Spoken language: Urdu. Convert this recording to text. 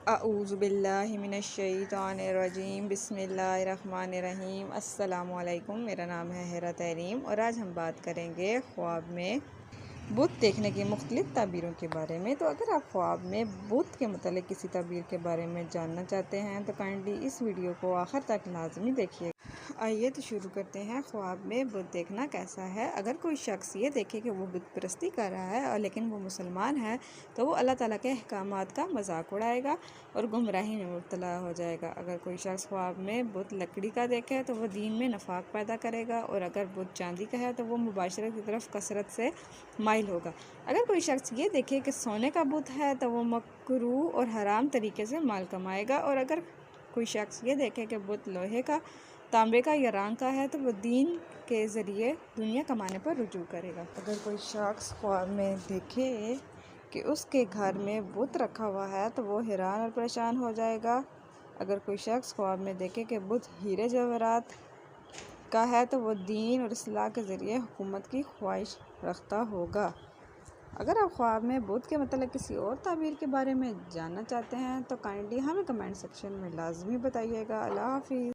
اعوذ باللہ من الشیطان الرجیم، بسم اللہ الرحمن الرحیم۔ السلام علیکم، میرا نام ہے حیرہ تحریم اور آج ہم بات کریں گے خواب میں بت دیکھنے کی مختلف تعبیروں کے بارے میں۔ تو اگر آپ خواب میں بت کے متعلق کسی تعبیر کے بارے میں جاننا چاہتے ہیں تو کائنڈلی اس ویڈیو کو آخر تک لازمی دیکھیے۔ آئیے تو شروع کرتے ہیں۔ خواب میں بت دیکھنا کیسا ہے؟ اگر کوئی شخص یہ دیکھے کہ وہ بت پرستی کر رہا ہے اور لیکن وہ مسلمان ہے تو وہ اللہ تعالیٰ کے احکامات کا مذاق اڑائے گا اور گمراہی میں مبتلا ہو جائے گا۔ اگر کوئی شخص خواب میں بت لکڑی کا دیکھے تو وہ دین میں نفاق پیدا کرے گا، اور اگر بت چاندی کا ہے تو وہ مباشرت کی طرف کثرت سے مائل ہوگا۔ اگر کوئی شخص یہ دیکھے کہ سونے کا بت ہے تو وہ مکروہ اور حرام طریقے سے مال کمائے گا، اور اگر کوئی شخص یہ دیکھے کہ بت لوہے کا، تانبے کا یا رانگ کا ہے تو وہ دین کے ذریعے دنیا کمانے پر رجوع کرے گا۔ اگر کوئی شخص خواب میں دیکھے کہ اس کے گھر میں بت رکھا ہوا ہے تو وہ حیران اور پریشان ہو جائے گا۔ اگر کوئی شخص خواب میں دیکھے کہ بت ہیرے جواہرات کا ہے تو وہ دین اور اصلاح کے ذریعے حکومت کی خواہش رکھتا ہوگا۔ اگر آپ خواب میں بت کے متعلق کسی اور تعبیر کے بارے میں جاننا چاہتے ہیں تو کائنڈلی ہمیں کمنٹ سیکشن میں لازمی بتائیے گا۔ اللہ حافظ۔